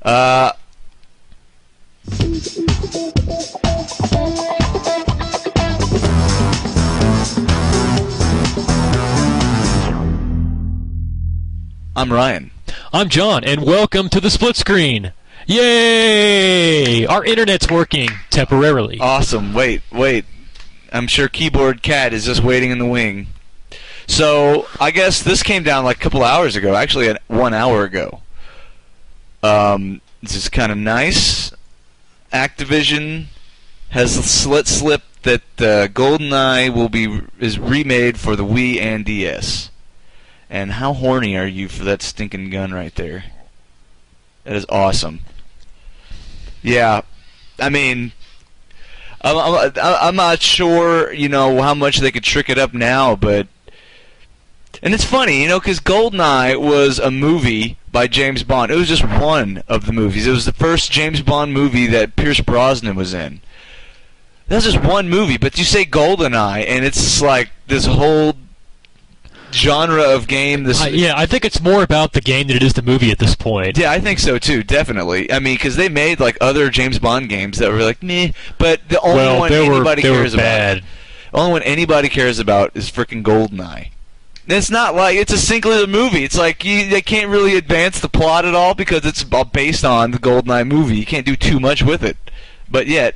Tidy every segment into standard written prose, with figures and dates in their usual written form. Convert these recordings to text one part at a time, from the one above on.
Uh, I'm Ryan. I'm John, and welcome to the Split Screen. Yay! Our internet's working temporarily. Awesome. Wait. I'm sure Keyboard Cat is just waiting in the wing. So, I guess this came down like a couple hours ago. Actually, 1 hour ago. This is kind of nice. Activision has slipped that GoldenEye is remade for the Wii and DS. And how horny are you for that stinking gun right there? That is awesome. Yeah, I mean, I'm not sure, how much they could trick it up now, but... And it's funny, because GoldenEye was a movie by James Bond. It was just one of the movies. It was the first James Bond movie that Pierce Brosnan was in. That's just one movie, but you say GoldenEye, and it's like this whole genre of game. Yeah, I think it's more about the game than it is the movie at this point. Yeah, I think so too, definitely. I mean, because they made like other James Bond games that were like meh, but the only one anybody cares about, only one anybody cares about is freaking GoldenEye. It's not like it's a singular movie. It's like they can't really advance the plot at all because it's based on the GoldenEye movie. You can't do too much with it, but yet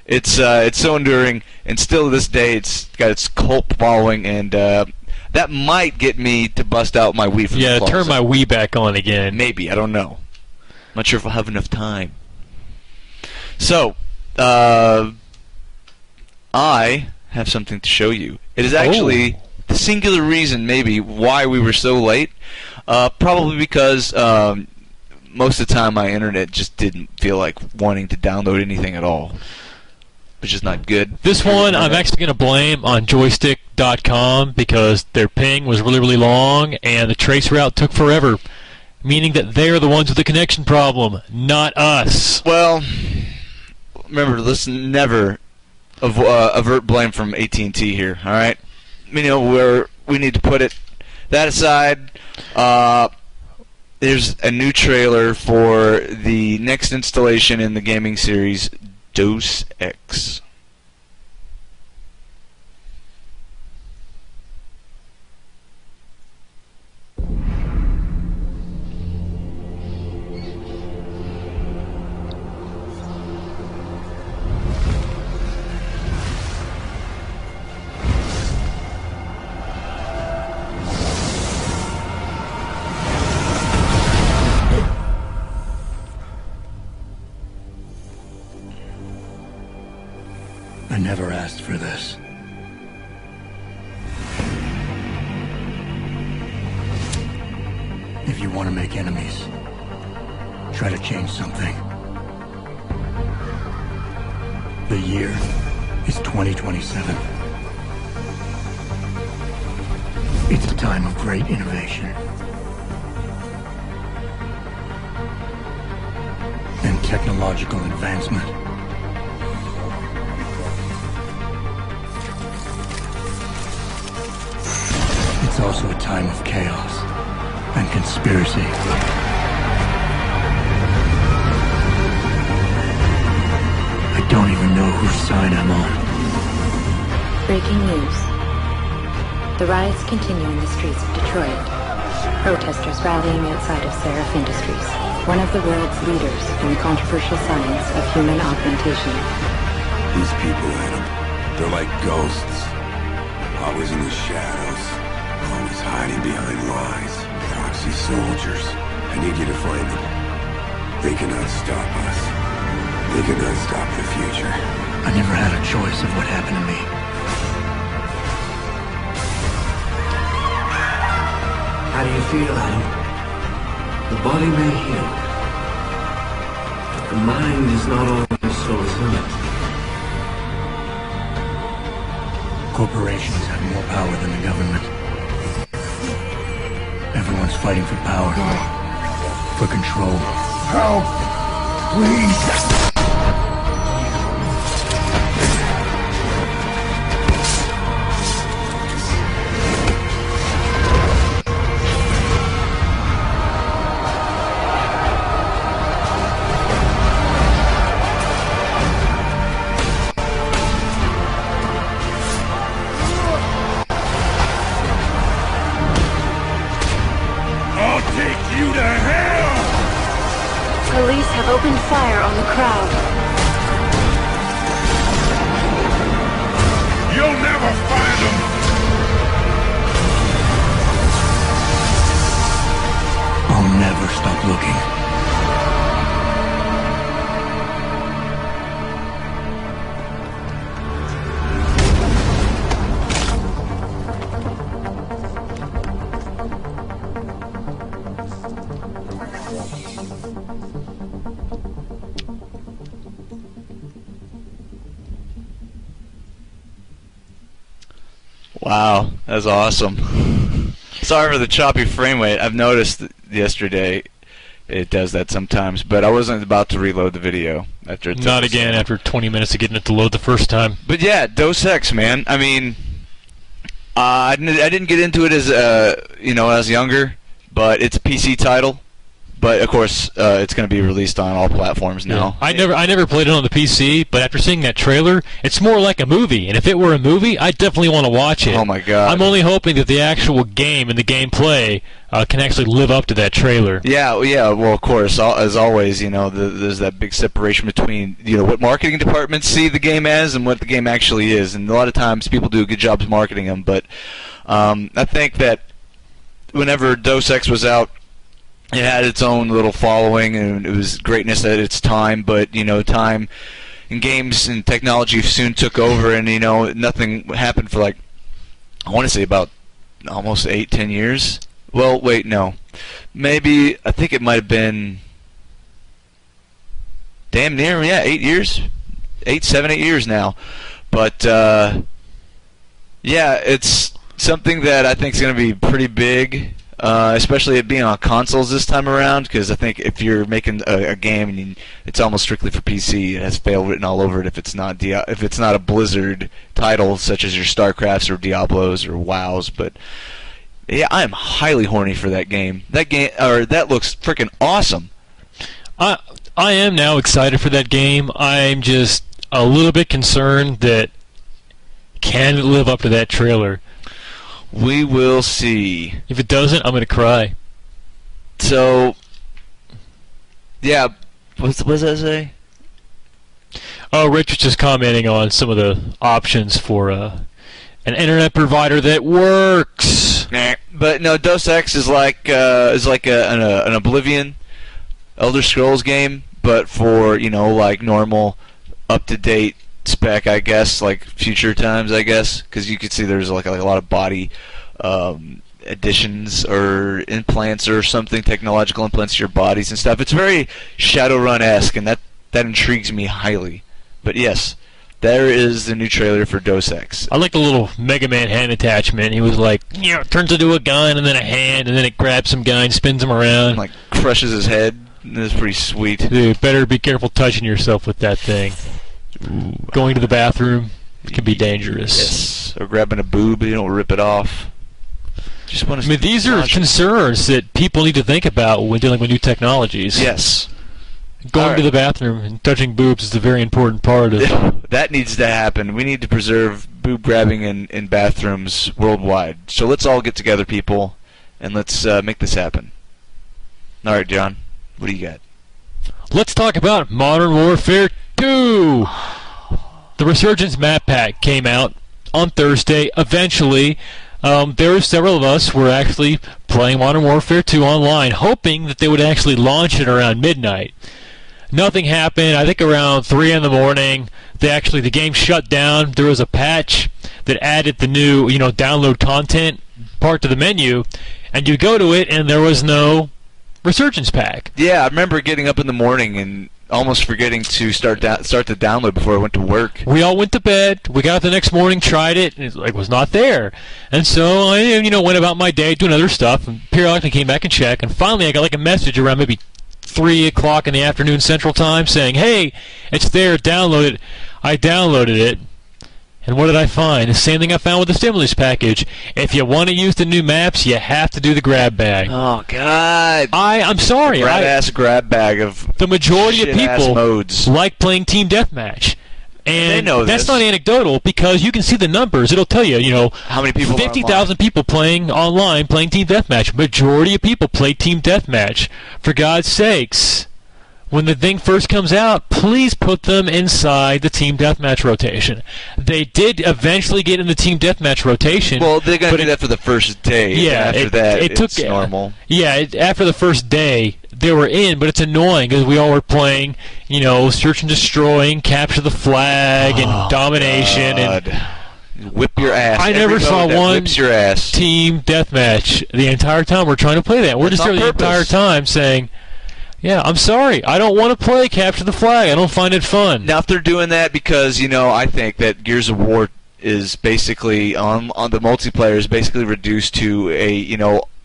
it's so enduring, and still to this day it's got its cult following, and that might get me to bust out my Wii from the closet. Turn my Wii back on again. Maybe, I don't know. I'm not sure if I'll have enough time. So, I have something to show you. It is actually the singular reason, maybe, why we were so late. Probably because most of the time my internet just didn't feel like wanting to download anything at all. Which is not good. This one I'm actually going to blame on joystick.com because their ping was really, really long and the trace route took forever, meaning that they're the ones with the connection problem, not us. Well, remember, listen, never avert blame from AT&T here, all right? Where we need to put it. That aside, there's a new trailer for the next installation in the gaming series, Deus Ex. I never asked for this. If you want to make enemies, try to change something. The year is 2027. It's a time of great innovation and technological advancement. It's also a time of chaos and conspiracy. I don't even know whose side I'm on. Breaking news. The riots continue in the streets of Detroit. Protesters rallying outside of Seraph Industries, one of the world's leaders in the controversial science of human augmentation. These people, Adam, they're like ghosts. Always in the shadows. Always hiding behind lies. Proxy soldiers. I need you to find them. They cannot stop us. They cannot stop the future. I never had a choice of what happened to me. How do you feel, Adam? The body may heal, but the mind is not always so resilient. Corporations have more power than the government. Everyone's fighting for power, for control. Help! Please! have opened fire on the crowd. You'll never find them! I'll never stop looking. Wow, that's awesome. Sorry for the choppy frame rate. I've noticed yesterday it does that sometimes, but I wasn't about to reload the video after it took Not again after 20 minutes of getting it to load the first time. But yeah, Deus Ex, man. I mean, I didn't get into it as when I was younger, but it's a PC title. But of course, it's going to be released on all platforms now. Yeah. I never played it on the PC, but after seeing that trailer, it's more like a movie. And if it were a movie, I definitely want to watch it. Oh my god! I'm only hoping that the actual game and the gameplay can actually live up to that trailer. Yeah. Well, of course, as always, there's that big separation between what marketing departments see the game as and what the game actually is. And a lot of times, people do a good job of marketing them. But I think that whenever Deus Ex was out, it had its own little following, and it was greatness at its time. But time and games and technology soon took over, and nothing happened for I want to say about almost 8-10 years. Well, wait, no, maybe I think it might have been damn near 8 years, 7, 8 years now. But yeah, it's something that I think is going to be pretty big. Especially it being on consoles this time around, because I think if you're making a game and it's almost strictly for PC, it has fail written all over it. If it's not a Blizzard title such as your StarCrafts or Diablos or WoWs, but yeah, I am highly horny for that game. That looks freaking awesome. I am now excited for that game. I'm just a little bit concerned that can it live up to that trailer. We will see. If it doesn't, I'm going to cry. So, yeah, what does that say? Oh, Rich was just commenting on some of the options for an internet provider that works. Nah, but no, Deus Ex is like an Oblivion, Elder Scrolls game, but for normal, up-to-date spec, I guess, like future times, I guess, because you could see there's like a lot of body additions or implants or something, technological implants to your bodies and stuff. It's very Shadowrun-esque, and that intrigues me highly. But yes, there is the new trailer for Deus Ex. I like the little Mega Man hand attachment. He was like, it turns into a gun and then a hand, and then it grabs some guy and spins him around. And, crushes his head. That's pretty sweet. Dude, better be careful touching yourself with that thing. Ooh. Going to the bathroom can be dangerous. Yes, or grabbing a boob, you don't rip it off. These are concerns that people need to think about when dealing with new technologies. Yes. Going to the bathroom and touching boobs is a very important part of that needs to happen. We need to preserve boob grabbing in bathrooms worldwide. So let's all get together, people, and let's make this happen. All right, John, what do you got? Let's talk about Modern Warfare 2. The Resurgence map pack came out on Thursday. Eventually, there were several of us who were actually playing Modern Warfare 2 online, hoping that they would actually launch it around midnight. Nothing happened. I think around 3 in the morning, the game shut down. There was a patch that added the new, download content part to the menu, and you go to it, and there was no Resurgence pack. Yeah, I remember getting up in the morning and almost forgetting to start the download before I went to work. We all went to bed. We got up the next morning, tried it, and it was not there. And so I, went about my day doing other stuff, and periodically came back and checked. And finally, I got a message around maybe 3 o'clock in the afternoon Central Time saying, "Hey, it's there. Download it." I downloaded it. And what did I find? The same thing I found with the stimulus package. If you want to use the new maps, you have to do the grab bag. Oh, God. I'm sorry. Grab bag of the majority of people modes. Like playing Team Deathmatch. And they know that's not anecdotal because you can see the numbers. It'll tell you, how many people 50,000 people playing online playing Team Deathmatch. Majority of people play Team Deathmatch. For God's sakes. when the thing first comes out, please put them inside the team deathmatch rotation. They did eventually get in the team deathmatch rotation. Well, they're going to do that for the first day. Yeah, after that, it's normal. Yeah, after the first day, they were in, but it's annoying because we all were playing, search and destroy, capture the flag, and domination, God. And whip your ass. I never saw one whips your ass. team deathmatch the entire time we're trying to play that. We're just there the entire time saying, yeah, I'm sorry, I don't want to play capture the flag. I don't find it fun. Now, if they're doing that because, I think that Gears of War is basically, on the multiplayer, is basically reduced to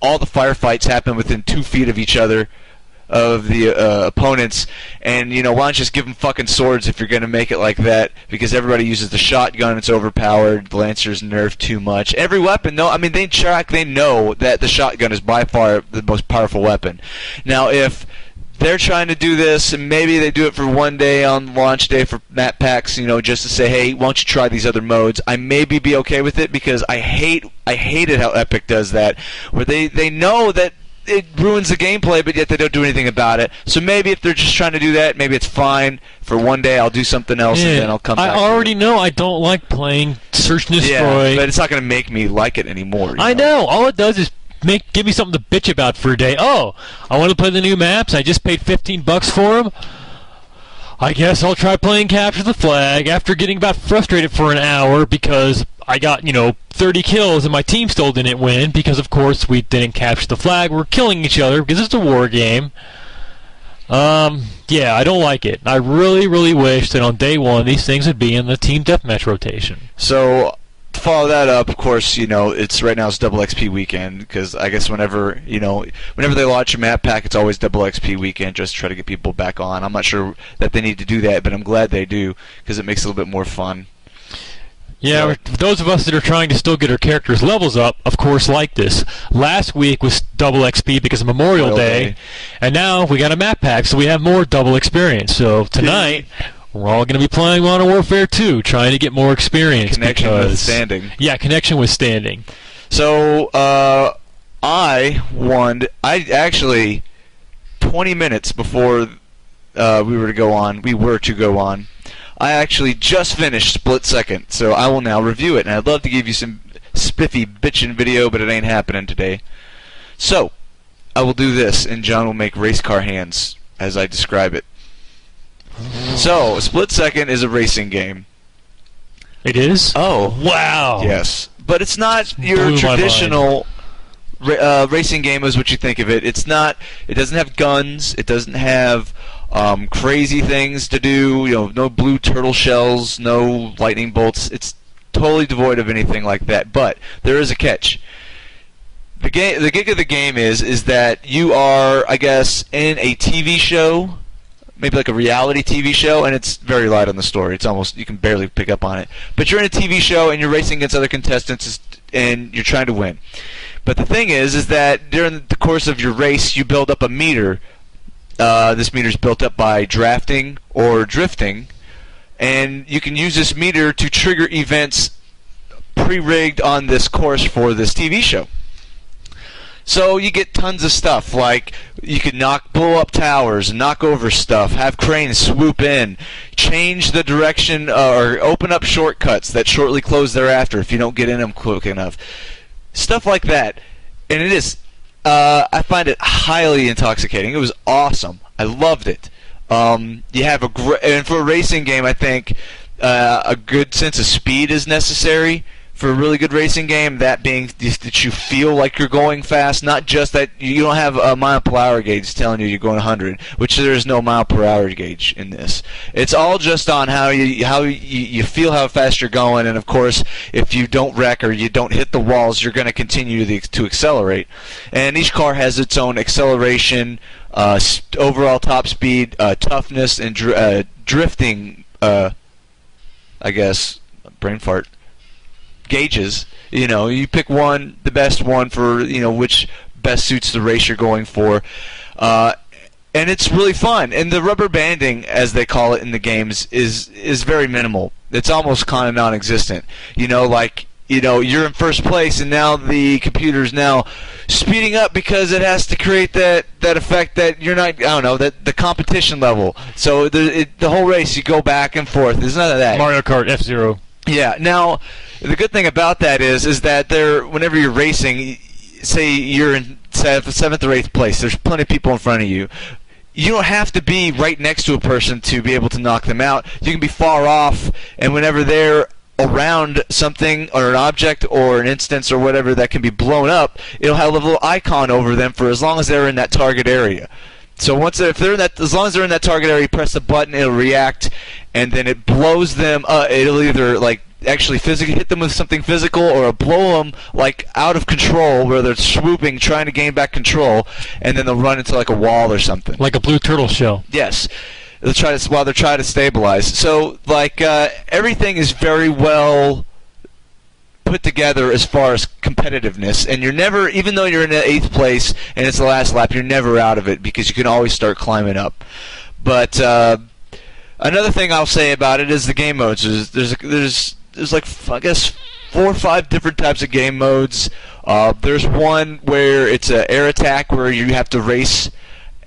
all the firefights happen within 2 feet of each other, of the opponents, and why don't you just give them fucking swords if you're going to make it like that, because everybody uses the shotgun, it's overpowered, the Lancer's nerfed too much. Every weapon, they know that the shotgun is by far the most powerful weapon. Now, if they're trying to do this, and maybe they do it for one day on launch day for map packs, just to say, hey, why don't you try these other modes? I maybe be okay with it, because I hated how Epic does that, where they know that it ruins the gameplay, but yet they don't do anything about it. So maybe if they're just trying to do that, maybe it's fine. For one day, I'll do something else, and then I'll come back. I already know I don't like playing Search and Destroy. Yeah, but it's not going to make me like it anymore. I know. All it does is give me something to bitch about for a day. Oh, I want to play the new maps. I just paid $15 for them. I guess I'll try playing Capture the Flag after getting about frustrated for an hour because I got, 30 kills and my team still didn't win because, of course, we didn't capture the flag. We're killing each other because it's a war game. Yeah, I don't like it. I really, really wish that on day one these things would be in the team deathmatch rotation. So, to follow that up, of course, it's right now it's double XP weekend, because I guess whenever they launch a map pack, it's always double XP weekend, just to try to get people back on. I'm not sure that they need to do that, but I'm glad they do, because it makes it a little bit more fun. Yeah, those of us that are trying to still get our characters' levels up, of course, like this. Last week was double XP because of Memorial Day, and now we got a map pack, so we have more double experience. So tonight, we're all going to be playing Modern Warfare 2, trying to get more experience. Connection with standing. Yeah, connection with standing. So, I won. I actually, 20 minutes before we were to go on, I actually just finished Split Second, so I will now review it. And I'd love to give you some spiffy bitchin' video, but it ain't happening today. So, I will do this, and John will make race car hands as I describe it. So, Split Second is a racing game. It is? Oh. Wow. Yes. But it's not your traditional racing game as what you think of it. It's not, it doesn't have guns, it doesn't have crazy things to do, no blue turtle shells, no lightning bolts. It's totally devoid of anything like that. But there is a catch. The gig of the game is that you are, I guess, in a TV show, maybe like a reality TV show, and it's very light on the story. It's almost, you can barely pick up on it. But you're in a TV show and you're racing against other contestants and you're trying to win. But the thing is that during the course of your race, you build up a meter. This meter is built up by drafting or drifting, and you can use this meter to trigger events pre-rigged on this course for this TV show. So you get tons of stuff, like you can blow up towers, knock over stuff, have cranes swoop in, change the direction, or open up shortcuts that shortly close thereafter if you don't get in them quick enough. Stuff like that. And it is, I find it highly intoxicating. It was awesome. I loved it. You have and for a racing game, I think a good sense of speed is necessary. For a really good racing game, that being that you feel like you're going fast, not just that you don't have a mile per hour gauge telling you you're going 100, which there is no mile per hour gauge in this. It's all just on how you feel how fast you're going, and of course, if you don't wreck or you don't hit the walls, you're going to continue to accelerate. And each car has its own acceleration, overall top speed, toughness, and drifting. I guess brain fart. Gauges. You pick one, the best one for which best suits the race you're going for, and it's really fun. And the rubber banding, as they call it in the games, is very minimal. It's almost kind of non-existent. Like you're in first place, and now the computer's now speeding up because it has to create that effect that you're not, I don't know, that the competition level. So the whole race, you go back and forth. There's none of that. Mario Kart F-Zero. Yeah. Now, the good thing about that is that whenever you're racing, say you're in 7th or 8th place, there's plenty of people in front of you. You don't have to be right next to a person to be able to knock them out. You can be far off, and whenever they're around something or an object or an instance or whatever that can be blown up, it'll have a little icon over them for as long as they're in that target area. So as long as they're in that target area, you press the button, it'll react, and then it blows them up. It'll either actually physically hit them with something physical, or it'll blow them out of control where they're swooping, trying to gain back control, and then they'll run into a wall or something. Like a blue turtle shell. Yes. While they're trying to stabilize. So everything is very well put together as far as competitiveness, and you're never, even though you're in the 8th place and it's the last lap, you're never out of it because you can always start climbing up. But another thing I'll say about it is the game modes. There's I guess 4 or 5 different types of game modes. There's one where it's an air attack where you have to race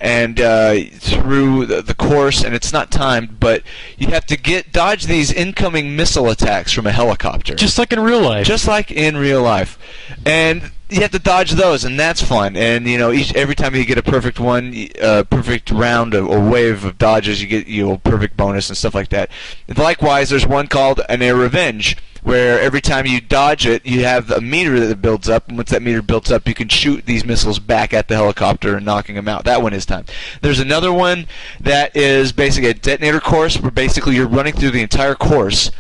and through the course, and it's not timed, but you have to dodge these incoming missile attacks from a helicopter. Just like in real life. Just like in real life. And you have to dodge those, and that's fun. And every time you get a perfect perfect round or wave of dodges, you get a perfect bonus and stuff like that. And likewise, there's one called an air revenge, where every time you dodge it, you have a meter that builds up, and once that meter builds up, you can shoot these missiles back at the helicopter and knocking them out. That one is timed. There's another one that is basically a detonator course, where basically you're running through the entire course.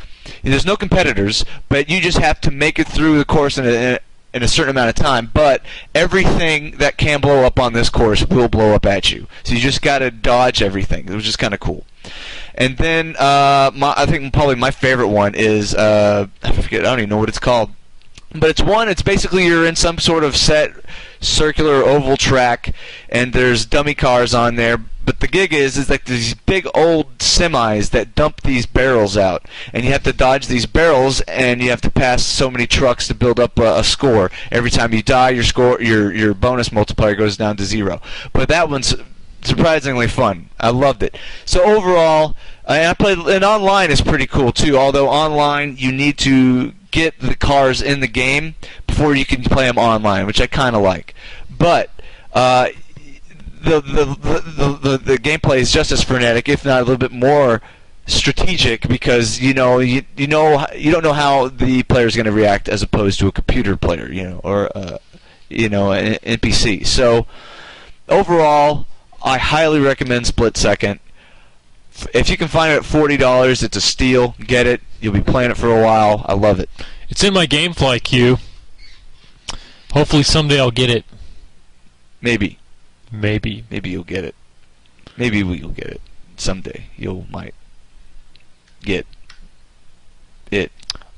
There's no competitors, but you just have to make it through the course in a certain amount of time, but everything that can blow up on this course will blow up at you. So you just got to dodge everything, which is kind of cool. And then I think probably my favorite one is I don't even know what it's called, but it's basically you're in some sort of set circular oval track, and there's dummy cars on there. But the gig is these big old semis that dump these barrels out, and you have to dodge these barrels, and you have to pass so many trucks to build up a score. Every time you die, your bonus multiplier goes down to 0. But that one's surprisingly fun. I loved it. So overall, and online is pretty cool too. Although online, you need to get the cars in the game before you can play them online, which I kind of like. But the gameplay is just as frenetic, if not a little bit more strategic, because you don't know how the player is going to react as opposed to a computer player, or an NPC. So overall, I highly recommend Split Second. If you can find it at $40, it's a steal. Get it. You'll be playing it for a while. I love it. It's in my GameFly queue. Hopefully someday I'll get it. Maybe. Maybe you'll get it. Maybe you'll get it. Someday might get it.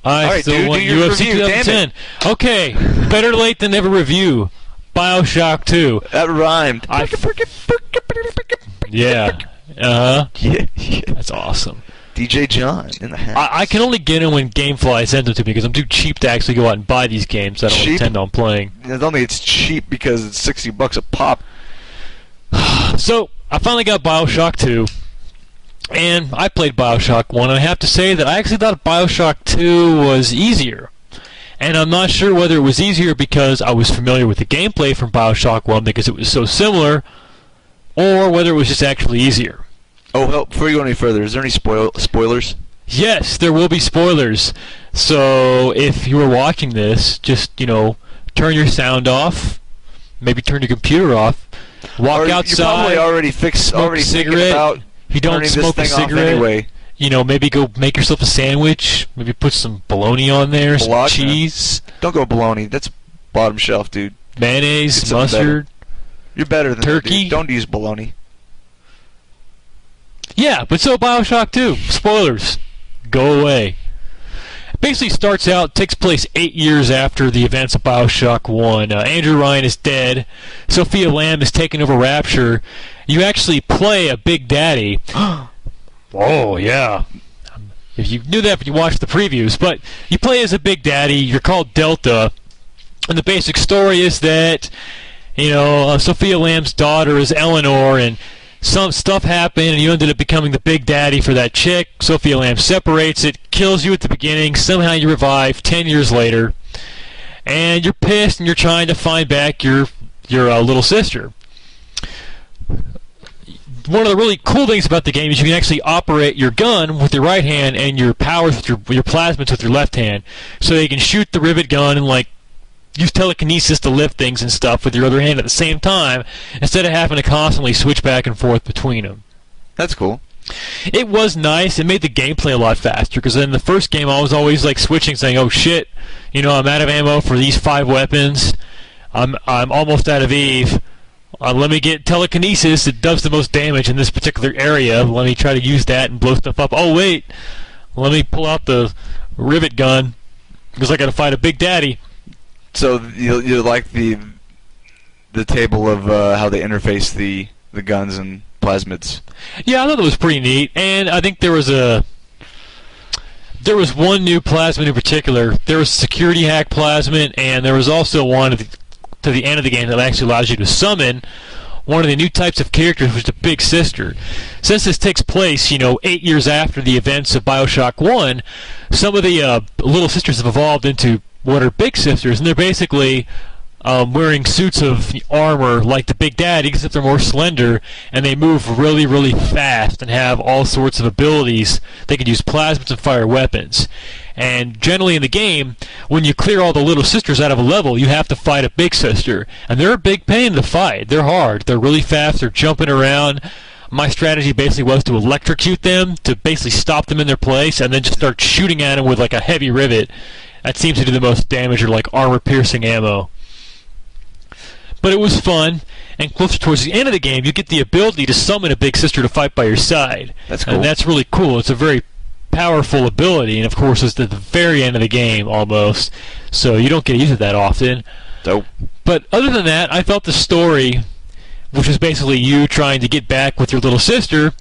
I still want UFC 2010. Okay, better late than never review. BioShock 2. That rhymed. Yeah. Yeah. That's awesome. DJ John in the house. I can only get them when GameFly sends them to me because I'm too cheap to actually go out and buy these games that I don't intend on playing. It's cheap because it's $60 a pop. So, I finally got BioShock 2, and I played BioShock 1, and I have to say that I actually thought BioShock 2 was easier. And I'm not sure whether it was easier because I was familiar with the gameplay from BioShock 1 because it was so similar, or whether it was just actually easier. Oh, well, before you go any further, is there any spoilers? Yes, there will be spoilers. So if you were watching this, just, turn your sound off, maybe turn your computer off, walk outside, you probably already cigarette. About if you don't smoke a cigarette, anyway. Maybe go make yourself a sandwich, maybe put some bologna on there, some cheese. Don't go bologna, that's bottom shelf, dude. Mayonnaise, mustard. You're better than turkey. That, dude. Don't use bologna. Yeah, but so BioShock 2, spoilers, go away. It basically starts out, takes place 8 years after the events of BioShock 1. Andrew Ryan is dead. Sophia Lamb is taking over Rapture. You actually play a Big Daddy. Oh, yeah. if you knew that, but you watched the previews. But you play as a Big Daddy. You're called Delta, and the basic story is that Sophia Lamb's daughter is Eleanor, and some stuff happened, and you ended up becoming the Big Daddy for that chick. Sophia Lamb separates it, kills you at the beginning. Somehow you revive 10 years later, and you're pissed, and you're trying to find back your little sister. One of the really cool things about the game is you can actually operate your gun with your right hand and your powers with your plasmids with your left hand. So you can shoot the rivet gun and use telekinesis to lift things and stuff with your other hand at the same time, instead of having to constantly switch back and forth between them. That's cool. It was nice. It made the gameplay a lot faster, because in the first game I was always switching, saying, "Oh shit, I'm out of ammo for these 5 weapons. I'm almost out of Eve. Let me get telekinesis. It does the most damage in this particular area. Let me try to use that and blow stuff up. Oh wait, let me pull out the rivet gun because I got to fight a Big Daddy." So you like the table of how they interface the guns and plasmids? Yeah, I thought it was pretty neat, and I think there was one new plasmid in particular. There was a security hack plasmid, and there was also one to the end of the game that actually allows you to summon one of the new types of characters, which is the Big Sister. Since this takes place, 8 years after the events of BioShock 1, some of the little sisters have evolved into what are Big Sisters, and they're basically wearing suits of armor like the Big Daddy, except they're more slender, and they move really, really fast and have all sorts of abilities. They can use plasmids and fire weapons. And generally in the game, when you clear all the little sisters out of a level, you have to fight a Big Sister. And they're a big pain to fight. They're hard. They're really fast. They're jumping around. My strategy basically was to electrocute them, to basically stop them in their place, and then just start shooting at them with a heavy rivet. That seems to do the most damage, or armor-piercing ammo. But it was fun, and closer towards the end of the game, you get the ability to summon a Big Sister to fight by your side. That's cool. And that's really cool. It's a very powerful ability, and of course it's at the very end of the game, almost. So you don't get to use it that often. Nope. But other than that, I felt the story, which was basically you trying to get back with your little sister,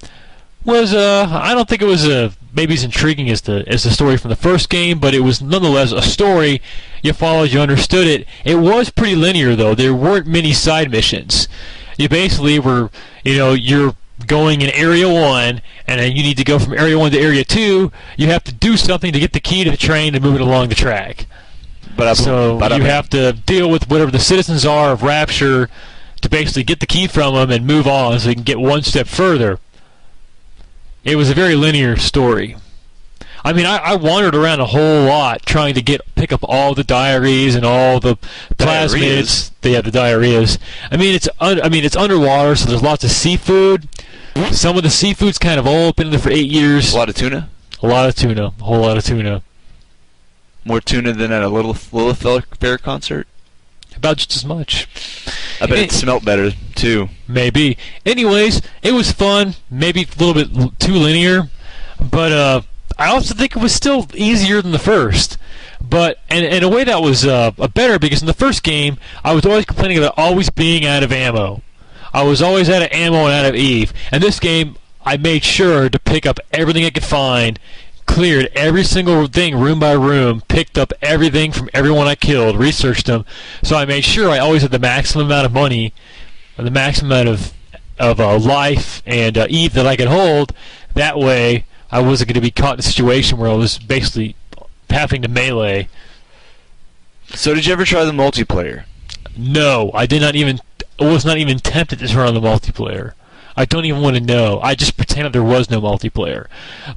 was I don't think it was maybe as intriguing as the story from the first game, but it was nonetheless a story. You followed, you understood it. It was pretty linear though. There weren't many side missions. You basically were, you're going in Area 1, and then you need to go from Area 1 to Area 2. You have to do something to get the key to the train to move it along the track. So you have to deal with whatever the citizens are of Rapture to basically get the key from them and move on so you can get one step further. It was a very linear story. I mean, I wandered around a whole lot trying to pick up all the diaries and all the plasmids. They have the diarrheas. I mean, it's underwater, so there's lots of seafood. Some of the seafood's kind of old, been in there for 8 years. A lot of tuna? A lot of tuna. A whole lot of tuna. More tuna than at a Lilith Fair concert? About just as much. I bet it smelled better, too. Maybe. Anyways, it was fun. Maybe a little bit too linear. But I also think it was still easier than the first. But in a way that was better, because in the first game, I was always complaining about always being out of ammo. I was always out of ammo and out of Eve. And this game, I made sure to pick up everything I could find, cleared every single thing room by room, picked up everything from everyone I killed, researched them. So I made sure I always had the maximum amount of money, or the maximum amount of life and Eve that I could hold. That way, I wasn't going to be caught in a situation where I was basically having to melee. So did you ever try the multiplayer? No, I was not even tempted to turn on the multiplayer. I don't even want to know. I just pretended there was no multiplayer.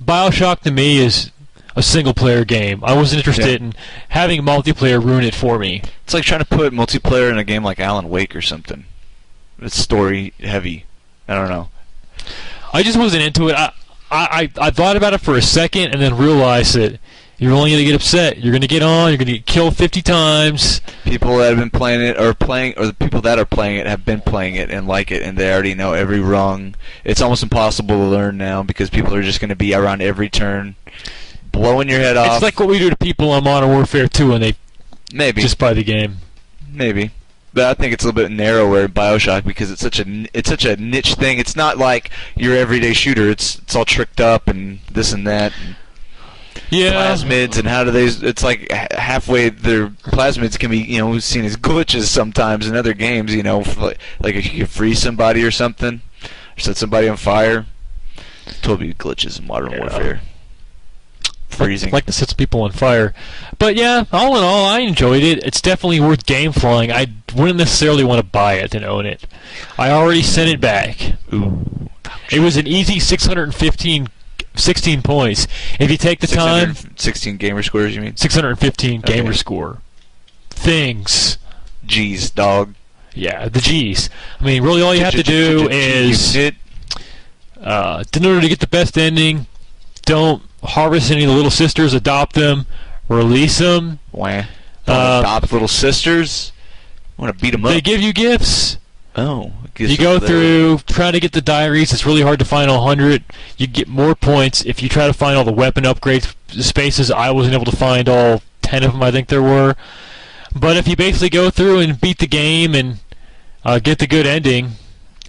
BioShock to me is a single-player game. I wasn't interested in having multiplayer ruin it for me. It's like trying to put multiplayer in a game like Alan Wake or something. It's story-heavy. I don't know. I just wasn't into it. I thought about it for a second and then realized that you're only going to get upset. You're going to get on. You're going to get killed 50 times. People that have been playing it or the people that are playing it have been playing it and like it, and they already know every rung. It's almost impossible to learn now because people are just going to be around every turn, blowing your head off. It's like what we do to people on Modern Warfare 2 when they just buy the game. Maybe. But I think it's a little bit narrower in BioShock because it's such a niche thing. It's not like your everyday shooter. It's all tricked up and this and that. plasmids, and how do they? It's like halfway their plasmids can be, seen as glitches sometimes in other games. Like if you could freeze somebody or something, or set somebody on fire. Totally glitches in Modern Warfare. Freezing. Like to set some people on fire. But yeah, all in all, I enjoyed it. It's definitely worth game flying. I wouldn't necessarily want to buy it and own it. I already sent it back. Ooh. It was an easy 16 points. If you take the time... 16 gamer scores, you mean? 615 gamer score. Things. G's, dog. Yeah, the G's. I mean, really all you have to do is... in order to get the best ending, don't harvest any of the little sisters, adopt them, release them. Wah. Adopt little sisters? I want to beat them up. They give you gifts. Oh. You go through, try to get the diaries. It's really hard to find all 100. You get more points if you try to find all the weapon upgrade spaces. I wasn't able to find all 10 of them, I think there were. But if you basically go through and beat the game and get the good ending,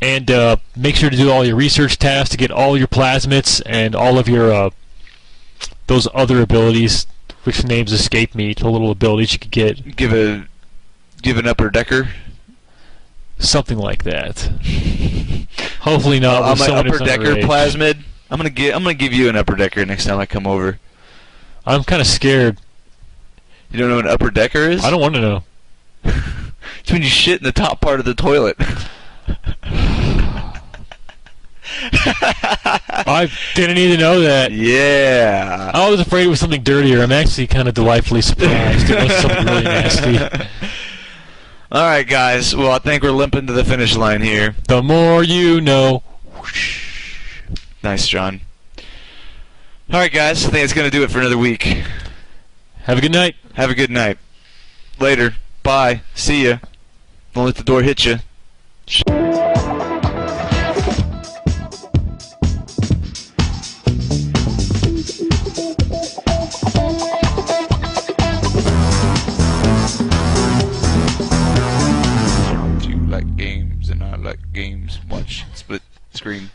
and make sure to do all your research tasks to get all your plasmids and all of your those other abilities, which names escape me, the little abilities you could get. Give an upper decker? Something like that. Hopefully not. I'm an upper decker plasmid. I'm gonna give you an upper decker next time I come over. I'm kind of scared. You don't know what an upper decker is? I don't want to know. It's when you shit in the top part of the toilet. I didn't need to know that. Yeah. I was afraid it was something dirtier. I'm actually kind of delightfully surprised. It was something really nasty. All right, guys. Well, I think we're limping to the finish line here. The more you know. Nice, John. All right, guys. I think it's going to do it for another week. Have a good night. Have a good night. Later. Bye. See ya. Don't let the door hit you. Do you like games and I like games? Watch Split Screen.